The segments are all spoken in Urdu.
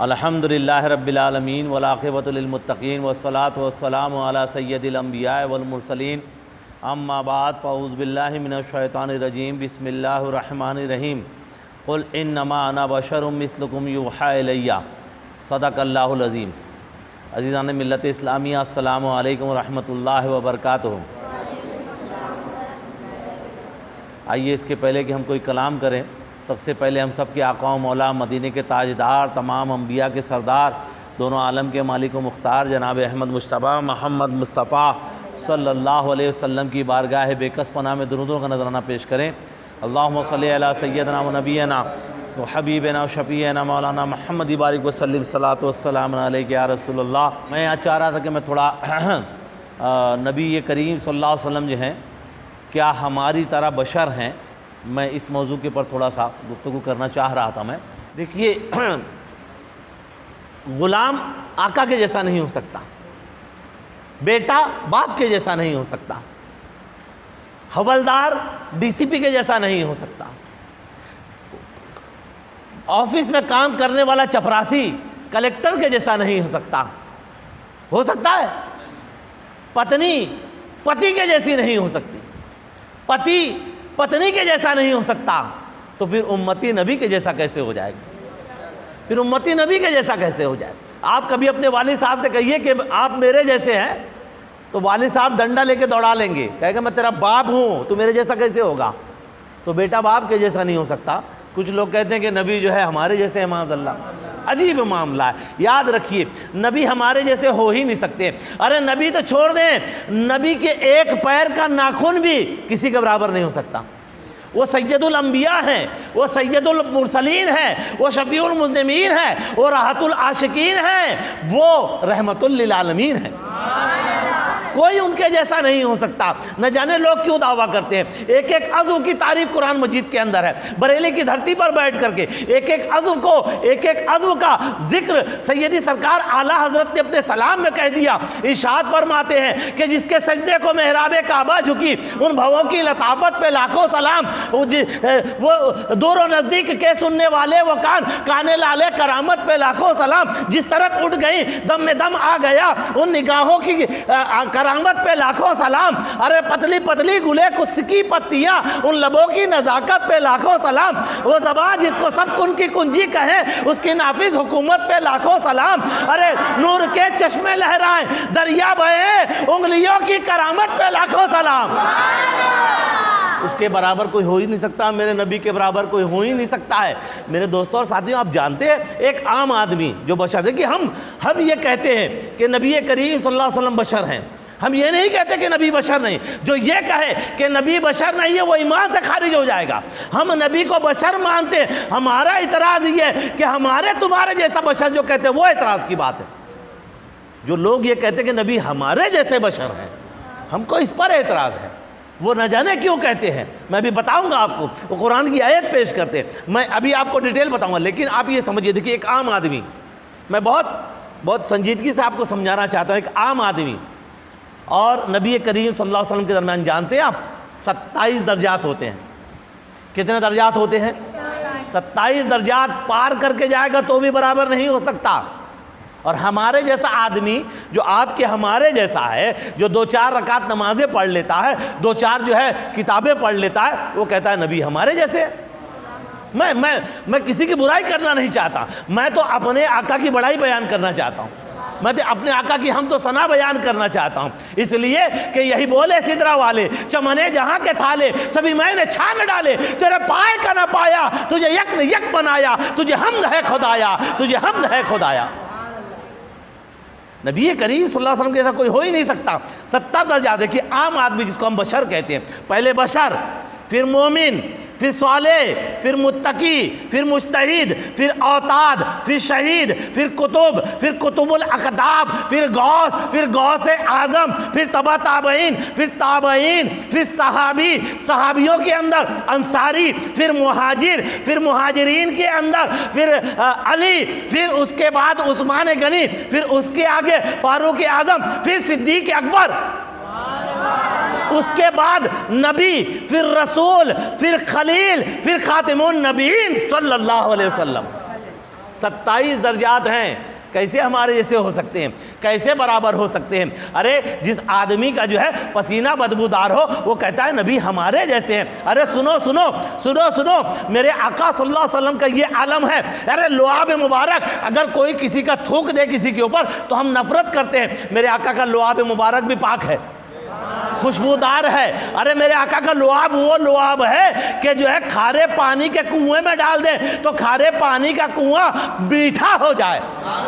الحمدللہ رب العالمین والعاقبۃ للمتقین والصلاۃ والسلام علی سید الانبیاء والمرسلین اما بعد فاعوذ باللہ من الشیطان الرجیم بسم اللہ الرحمن الرحیم قل انما انا بشر مثلکم یوحی الی صدق اللہ العظیم۔ عزیزان ملت اسلامیہ، السلام علیکم ورحمۃ اللہ وبرکاتہ۔ آئیے اس کے پہلے کہ ہم کوئی کلام کریں، سب سے پہلے ہم سب کے آقا و مولا، مدینے کے تاجدار، تمام انبیاء کے سردار، دونوں عالم کے مالک و مختار جناب احمد مجتبیٰ محمد مصطفیٰ صلی اللہ علیہ وسلم کی بارگاہ بے کس پناہ میں درودوں کا نذرانہ پیش کریں۔ اللہم صلی علی سیدنا و نبینا و حبیبنا و شفیعنا مولانا محمد بارک وسلم صلاۃ والسلام علیک یا رسول اللہ۔ میں آج چاہ رہا تھا کہ میں تھوڑا نبی کریم صلی اللہ علیہ وسلم جو ہیں کیا ہماری طرح بشر ہیں، میں اس موضوع کے پر تھوڑا سا گفتگو کرنا چاہ رہا تھا۔ میں دیکھیے، غلام آقا کے جیسا نہیں ہو سکتا، بیٹا باپ کے جیسا نہیں ہو سکتا، حوالدار ڈی سی پی کے جیسا نہیں ہو سکتا، آفس میں کام کرنے والا چپراسی کلیکٹر کے جیسا نہیں ہو سکتا۔ ہو سکتا ہے؟ پتنی پتی کے جیسی نہیں ہو سکتی، پتی پتنی کے جیسا نہیں ہو سکتا، تو پھر امتی نبی کے جیسا کیسے ہو جائے گا؟ پھر امتی نبی کے جیسا کیسے ہو جائے؟ آپ کبھی اپنے والد صاحب سے کہیے کہ آپ میرے جیسے ہیں، تو والد صاحب ڈنڈا لے کے دوڑا لیں گے، کہے گا میں تیرا باپ ہوں، تو میرے جیسا کیسے ہوگا؟ تو بیٹا باپ کے جیسا نہیں ہو سکتا۔ کچھ لوگ کہتے ہیں کہ نبی جو ہے ہمارے جیسے ہیں، معاذ اللہ، عجیب معاملہ ہے۔ یاد رکھیے، نبی ہمارے جیسے ہو ہی نہیں سکتے۔ ارے نبی تو چھوڑ دیں، نبی کے ایک پیر کا ناخن بھی کسی کے برابر نہیں ہو سکتا۔ وہ سید الانبیاء ہیں، وہ سید المرسلین ہیں، وہ شفیع المذنبین ہیں، وہ راحت العاشقین ہیں، وہ رحمت للعالمین ہیں۔ کوئی ان کے جیسا نہیں ہو سکتا۔ نہ جانے لوگ کیوں دعویٰ کرتے ہیں، ایک ایک عضو کی تعریف قرآن مجید کے اندر ہے۔ بریلی کی دھرتی پر بیٹھ کر کے ایک ایک عضو کو، ایک ایک عضو کا ذکر سیدی سرکار اعلیٰ حضرت نے اپنے سلام میں کہہ دیا۔ ارشاد فرماتے ہیں کہ جس کے سجدے کو محراب کعبہ جھکی، ان بھووں کی لطافت پہ لاکھوں سلام۔ وہ دور و نزدیک کے سننے والے وہ کانے لالے کرامت پہ لاکھوں سلام۔ جس طرح اٹھ گئی دم میں دم آ گیا، ان نگاہوں کی کرامت پہ لاکھوں سلام۔ ارے پتلی پتلی گلے قدس کی پتیاں، ان لبوں کی نزاکت پہ لاکھوں سلام۔ وہ زبان جس کو سب کن کی کنجی کہیں، اس کی نافذ حکومت پہ لاکھوں سلام۔ ارے نور کے چشمے لہرائیں، دریا بہے، انگلیوں کی کرامت پہ لاکھوں سلام۔ اس کے برابر کوئی ہو ہی نہیں سکتا، میرے نبی کے برابر کوئی ہو ہی نہیں سکتا ہے۔ میرے دوستوں اور ساتھیوں، آپ جانتے ہیں ایک عام آدمی جو بشر، دیکھیے ہم یہ کہتے ہیں کہ نبی کریم صلی اللہ علیہ وسلم بشر ہیں، ہم یہ نہیں کہتے کہ نبی بشر نہیں۔ جو یہ کہے کہ نبی بشر نہیں ہے وہ ایمان سے خارج ہو جائے گا۔ ہم نبی کو بشر مانتے ہیں، ہمارا اعتراض یہ ہے کہ ہمارے تمہارے جیسا بشر جو کہتے ہیں وہ اعتراض کی بات ہے۔ جو لوگ یہ کہتے ہیں کہ نبی ہمارے جیسے بشر ہیں، ہم کو اس پر اعتراض ہے۔ وہ نہ جانے کیوں کہتے ہیں، میں بھی بتاؤں گا آپ کو۔ وہ قرآن کی آیت پیش کرتے ہیں، میں ابھی آپ کو ڈیٹیل بتاؤں گا، لیکن آپ یہ سمجھیے، دیکھیے ایک عام آدمی، میں بہت سنجیدگی سے آپ کو سمجھانا چاہتا ہوں۔ ایک عام آدمی اور نبی کریم صلی اللہ علیہ وسلم کے درمیان جانتے ہیں آپ 27 درجات ہوتے ہیں۔ کتنے درجات ہوتے ہیں؟ 27 درجات پار کر کے جائے گا تو بھی برابر نہیں ہو سکتا۔ اور ہمارے جیسا آدمی جو آپ کے ہمارے جیسا ہے، جو 2-4 رکعت نمازیں پڑھ لیتا ہے، 2-4 جو ہے کتابیں پڑھ لیتا ہے، وہ کہتا ہے نبی ہمارے جیسے۔ میں کسی کی برائی کرنا نہیں چاہتا، میں تو اپنے آقا کی بڑائی بیان کرنا چاہتا ہوں، میں تو اپنے آقا کی حمد و ثنا بیان کرنا چاہتا ہوں، اس لیے کہ یہی بولے سدرا والے، چمنے جہاں کے تھالے سبھی میں نے چھان ڈالے، تیرے پائے کا نہ پایا، تجھے یک نے یک بنایا، تجھے حمد ہے خدایا، تجھے حمد ہے خدایا۔ نبی کریم صلی اللہ علیہ وسلم کے جیسا کوئی ہو ہی نہیں سکتا۔ 70 درجات۔ دیکھیے عام آدمی جس کو ہم بشر کہتے ہیں، پہلے بشر، پھر مومن، پھر صالح، پھر متقی، پھر مجتہد، پھر اوتاد، پھر شہید، پھر قطب الاقطاب، پھر غوث، پھر غوث اعظم، پھر تبع تابعین، پھر تابعین، پھر صحابی، صحابیوں کے اندر انصاری، پھر مہاجر، پھر مہاجرین کے اندر پھر علی، پھر اس کے بعد عثمان غنی، پھر اس کے آگے فاروق اعظم، پھر صدیق اکبر، اس کے بعد نبی، پھر رسول، پھر خلیل، پھر خاتم النبیین صلی اللہ علیہ وسلم۔ 27 درجات ہیں، کیسے ہمارے جیسے ہو سکتے ہیں؟ کیسے برابر ہو سکتے ہیں؟ ارے جس آدمی کا جو ہے پسینہ بدبودار ہو وہ کہتا ہے نبی ہمارے جیسے ہیں۔ ارے سنو سنو سنو سنو، میرے آقا صلی اللہ علیہ وسلم کا یہ عالم ہے۔ ارے لعاب مبارک، اگر کوئی کسی کا تھوک دے کسی کے اوپر تو ہم نفرت کرتے ہیں، میرے آقا کا لعاب مبارک بھی پاک ہے، خوشبودار ہے۔ ارے میرے آقا کا لعاب وہ لعاب ہے کہ جو ہے کھارے پانی کے کنویں میں ڈال دیں تو کھارے پانی کا کنواں میٹھا ہو جائے،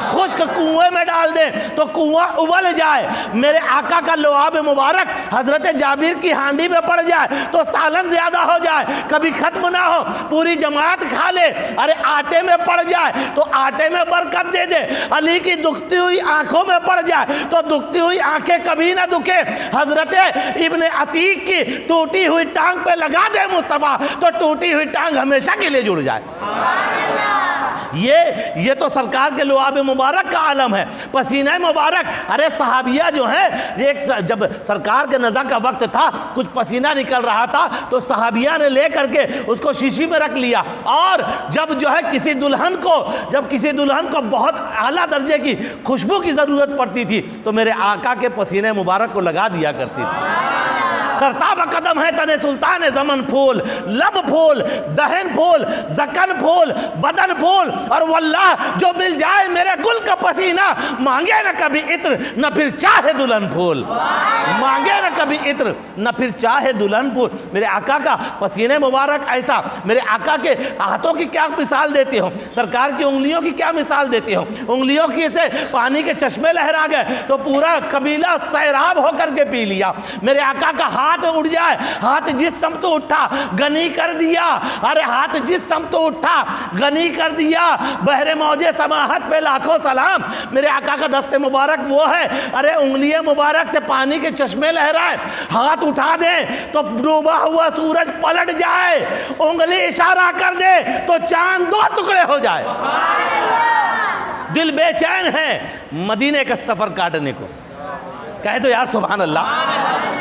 خشک کنویں میں ڈال دیں تو کنواں ابل جائے۔ میرے آقا کا لعاب مبارک حضرت جابر کی ہانڈی میں پڑ جائے تو سالن زیادہ ہو جائے، کبھی ختم نہ ہو، پوری جماعت کھا لے۔ ارے آٹے میں پڑ جائے تو آٹے میں برکت دے دے۔ علی کی دکھتی ہوئی آنکھوں میں پڑ جائے تو دکھتی ہوئی آنکھیں کبھی نہ دکھے۔ حضرت ابن عتیق کی ٹوٹی ہوئی ٹانگ پہ لگا دے مصطفیٰ تو ٹوٹی ہوئی ٹانگ ہمیشہ کے لیے جڑ جائے۔ یہ تو سرکار کے لعاب مبارک کا عالم ہے، پسینہ مبارک۔ ارے صحابیہ جو ہیں، جب سرکار کے نزا کا وقت تھا، کچھ پسینہ نکل رہا تھا تو صحابیہ نے لے کر کے اس کو شیشی میں رکھ لیا، اور جب جو ہے کسی دلہن کو بہت اعلیٰ درجے کی خوشبو کی ضرورت پڑتی تھی تو میرے آقا کے پسینے مبارک کو لگا دیا کرتی تھی۔ سرتاب قدم ہے تن سلطان زمن پھول، لب پھول، دہن پھول، زکن پھول، بدن پھول، اور واللہ جو مل جائے میرے گل کا پسینہ مانگے نہ کبھی عطر نہ پھر چاہے دلہن پھول، مانگے نہ کبھی عطر نہ پھر چاہے دلہن پھول۔ میرے آقا کا پسینے مبارک ایسا، میرے آقا کے ہاتھوں کی کیا مثال دیتے ہو، سرکار کی انگلیوں کی کیا مثال دیتے ہو؟ انگلیوں کی سے پانی کے چشمے لہرا گئے تو پورا قبیلہ سیراب ہو کر کے پی لیا۔ میرے آقا کا ہاتھ اٹھ جائے، ہاتھ جس سمت اٹھا غنی کر دیا۔ ارے ہاتھ جس سمت اٹھا غنی کر دیا۔ بحر موج سماحت پہ لاکھوں سلام۔ میرے آقا کا دست مبارک وہ ہے، ارے انگلی مبارک سے پانی کے چشمے لہرائے، ہاتھ اٹھا دیں تو ڈوبا ہوا سورج پلٹ جائے، انگلی اشارہ کر دے تو چاند 2 ٹکڑے ہو جائے۔ دل بے چین ہے مدینے کا سفر کاٹنے کو، کہے تو یار سبحان اللہ۔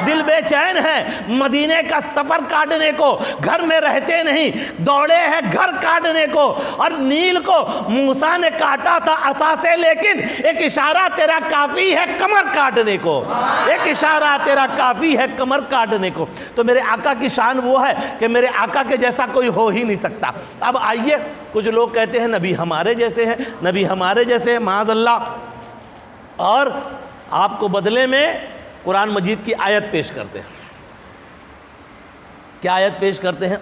دل بے چین ہے مدینے کا سفر کاٹنے کو، گھر میں رہتے نہیں، دوڑے ہیں گھر کاٹنے کو۔ اور نیل کو موسیٰ نے کاٹا تھا عصا سے، لیکن ایک اشارہ تیرا کافی ہے کمر کاٹنے کو، ایک اشارہ تیرا کافی ہے کمر کاٹنے کو۔ تو میرے آقا کی شان وہ ہے کہ میرے آقا کے جیسا کوئی ہو ہی نہیں سکتا۔ اب آئیے، کچھ لوگ کہتے ہیں نبی ہمارے جیسے ہیں، نبی ہمارے جیسے ہیں، معاذ اللہ، اور آپ کو بدلے میں قرآن مجید کی آیت پیش کرتے ہیں۔ کیا آیت پیش کرتے ہیں؟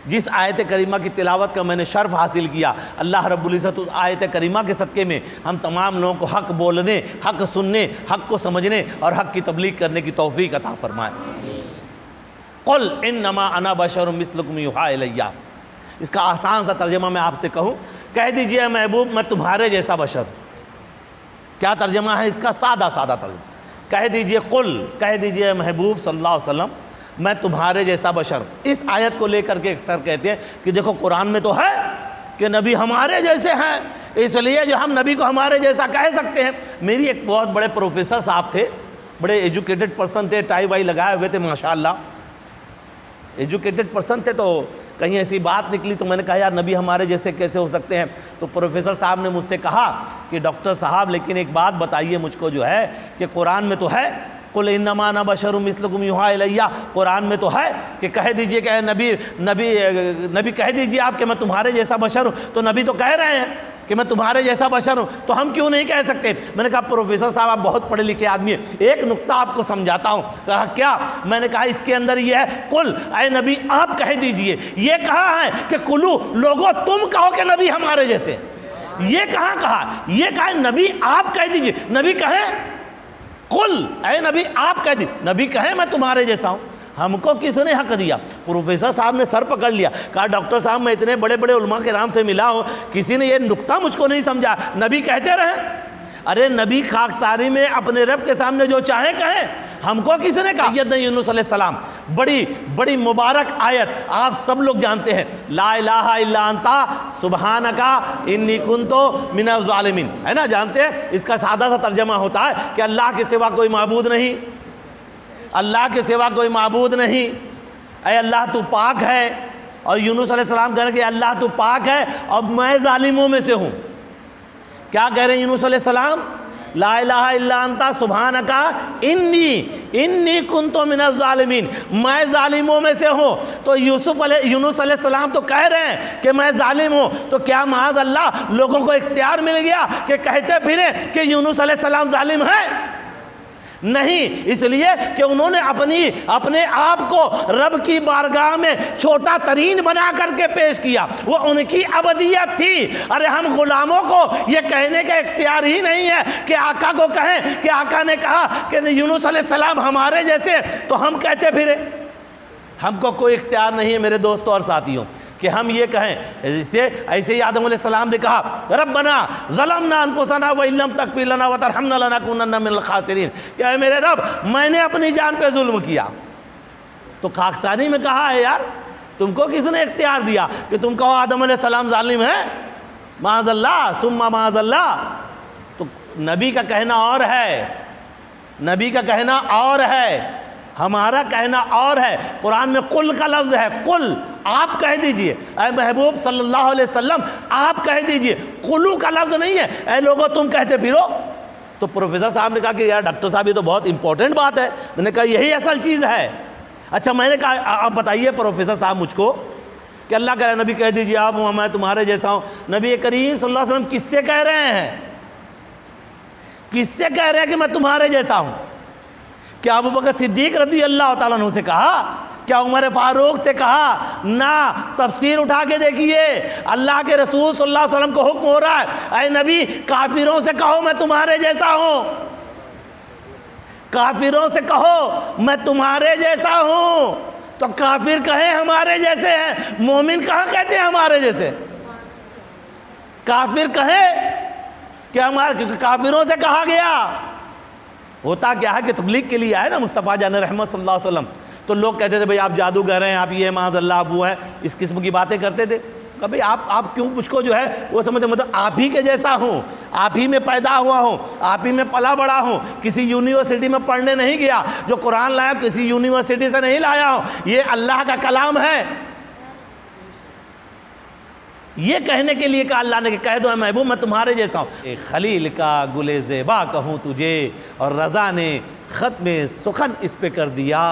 جس آیت کریمہ کی تلاوت کا میں نے شرف حاصل کیا، اللہ رب العزت اس آیت کریمہ کے صدقے میں ہم تمام لوگوں کو حق بولنے، حق سننے، حق کو سمجھنے اور حق کی تبلیغ کرنے کی توفیق عطا فرمائے۔ قل انما انا بشر مثلکم یوحی الی۔ اس کا آسان سا ترجمہ میں آپ سے کہوں، کہہ دیجئے محبوب میں تمہارے جیسا بشر۔ کیا ترجمہ ہے اس کا؟ سادہ ترجمہ، کہہ دیجئے قل، کہہ دیجئے محبوب صلی اللہ علیہ وسلم میں تمہارے جیسا بشر۔ اس آیت کو لے کر کے اکثر کہتے ہیں کہ دیکھو قرآن میں تو ہے کہ نبی ہمارے جیسے ہیں، اس لیے جو ہم نبی کو ہمارے جیسا کہہ سکتے ہیں۔ میری ایک بہت بڑے پروفیسر صاحب تھے، بڑے ایجوکیٹڈ پرسن تھے، ٹائی وائی لگائے ہوئے تھے، ماشاءاللہ ایجوکیٹڈ پرسن تھے۔ تو کہیں ایسی بات نکلی تو میں نے کہا یار نبی ہمارے جیسے کیسے ہو سکتے ہیں؟ تو پروفیسر صاحب نے مجھ سے کہا کہ ڈاکٹر صاحب لیکن ایک بات بتائیے مجھ کو جو ہے کہ قرآن میں تو ہے قل انما انا بشر مثلکم یوحی الی، قرآن میں تو ہے کہ کہہ دیجئے کہ نبی کہہ دیجئے آپ کہ میں تمہارے جیسا بشر ہوں، تو نبی تو کہہ رہے ہیں کہ میں تمہارے جیسا بشر ہوں، تو ہم کیوں نہیں کہہ سکتے؟ میں نے کہا پروفیسر صاحب آپ بہت پڑھے لکھے آدمی ہیں، ایک نقطہ آپ کو سمجھاتا ہوں۔ کہا کیا؟ میں نے کہا اس کے اندر یہ ہے قل اے نبی آپ کہہ دیجئے، یہ کہا ہے کہ قلو لوگوں تم کہو کہ نبی ہمارے جیسے، یہ کہاں کہا؟ یہ کہا نبی آپ کہہ دیجئے، نبی کہے قل اے نبی آپ کہہ دیجئے، نبی کہے میں تمہارے جیسا ہوں۔ ہم کو کس نے حق دیا؟ پروفیسر صاحب نے سر پکڑ لیا، کہا ڈاکٹر صاحب میں اتنے بڑے بڑے علماء کرام سے ملا ہوں، کسی نے یہ نقطہ مجھ کو نہیں سمجھا، نبی کہتے رہے۔ ارے نبی خاکساری میں اپنے رب کے سامنے جو چاہے کہیں، ہم کو کس نے کہا؟ سیدنا یونس علیہ السلام، بڑی مبارک آیت آپ سب لوگ جانتے ہیں، لا الہ الا انت سبحانک انی کنت من الظالمین، ہے نا؟ جانتے ہیں؟ اس کا سادہ سا ترجمہ ہوتا ہے کہ اللہ کے سوا کوئی معبود نہیں، اللہ کے سوا کوئی معبود نہیں، اے اللہ تو پاک ہے، اور یونس علیہ السلام کہہ رہے ہیں کہ اللہ تو پاک ہے اور میں ظالموں میں سے ہوں. کیا کہہ رہے ہیں یونس علیہ السلام؟ لا الہ الا انت سبحانک انی کنت من الظالمین، میں ظالموں میں سے ہوں. تو یونس علیہ السلام تو کہہ رہے ہیں کہ میں ظالم ہوں، تو کیا معاذ اللہ لوگوں کو اختیار مل گیا کہ کہتے پھریں کہ یونس علیہ السلام ظالم ہیں؟ نہیں، اس لیے کہ انہوں نے اپنے آپ کو رب کی بارگاہ میں چھوٹا ترین بنا کر کے پیش کیا. وہ ان کی عبدیت تھی. ارے ہم غلاموں کو یہ کہنے کا اختیار ہی نہیں ہے کہ آقا کو کہیں کہ آقا نے کہا کہ یونس علیہ السلام ہمارے جیسے، تو ہم کہتے پھرے. ہم کو کوئی اختیار نہیں ہے میرے دوستوں اور ساتھیوں کہ ہم یہ کہیں. ایسے ہی آدم علیہ السلام نے کہا ربنا ظلمنا انفسنا وان لم تغفر لنا وترحمنا لنکونن من الخاسرین، کہ اے میرے رب میں نے اپنی جان پہ ظلم کیا. تو خاکساری میں کہا ہے یار، تم کو کس نے اختیار دیا کہ تم کہو آدم علیہ السلام ظالم ہے؟ معاذ اللہ ثم معاذ اللہ. تو نبی کا کہنا اور ہے، نبی کا کہنا اور ہے، ہمارا کہنا اور ہے. قرآن میں قل کا لفظ ہے، قل آپ کہہ دیجئے، اے محبوب صلی اللہ علیہ وسلم آپ کہہ دیجئے. قلو کا لفظ نہیں ہے اے لوگوں تم کہتے پھرو. تو پروفیسر صاحب نے کہا کہ یار ڈاکٹر صاحب یہ تو بہت امپورٹنٹ بات ہے. میں نے کہا یہی اصل چیز ہے. اچھا میں نے کہا آپ بتائیے پروفیسر صاحب مجھ کو کہ اللہ کہہ رہے نبی کہہ دیجئے آپ میں تمہارے جیسا ہوں. نبی کریم صلی اللہ علیہ وسلم کس سے کہہ رہے ہیں؟ کس سے کہہ رہے ہیں کہ میں تمہارے جیسا ہوں؟ کیا ابو بکر صدیق رضی اللہ تعالیٰ عنہ سے کہا؟ کیا عمر فاروق سے کہا؟ نہ. تفسیر اٹھا کے دیکھیے، اللہ کے رسول صلی اللہ علیہ وسلم کو حکم ہو رہا ہے اے نبی کافروں سے کہو میں تمہارے جیسا ہوں. کافروں سے کہو میں تمہارے جیسا ہوں. تو کافر کہیں ہمارے جیسے ہیں، مومن کہاں کہتے ہیں ہمارے جیسے؟ کافر کہیں کہ ہمارے، کیونکہ کافروں سے کہا گیا. ہوتا کیا ہے کہ تبلیغ کے لیے آئے نا مصطفیٰ جان رحمت صلی اللہ علیہ وسلم، تو لوگ کہتے تھے بھئی آپ جادوگر ہیں، آپ یہ معاذ اللہ آپ وہ ہیں، اس قسم کی باتیں کرتے تھے. کہ بھئی آپ کیوں مجھ کو جو ہے وہ سمجھتے، مطلب آپ ہی کے جیسا ہوں، آپ ہی میں پیدا ہوا ہوں، آپ ہی میں پلا بڑا ہوں، کسی یونیورسٹی میں پڑھنے نہیں گیا، جو قرآن لایا کسی یونیورسٹی سے نہیں لایا ہوں، یہ اللہ کا کلام ہے. یہ کہنے کے لیے کہا اللہ نے کہ کہہ دو اے محبوب میں تمہارے جیسا ہوں. خلیل کا گل زیبا کہوں تجھے، اور رضا نے ختم سخن اس پہ کر دیا.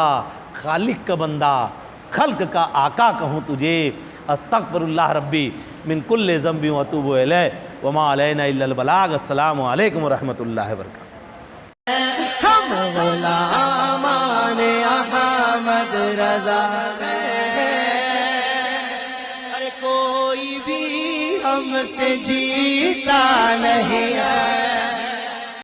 خالق کا بندہ خلق کا آقا کہوں تجھے. استغفر اللہ ربی من کل ذنب واتوب الیہ وما علینا الا البلاغ. السلام علیکم ورحمۃ اللہ وبرکاتہ. ہم غلامان احمد رضا کوئی بھی ہم سے جیتا نہیں ہے.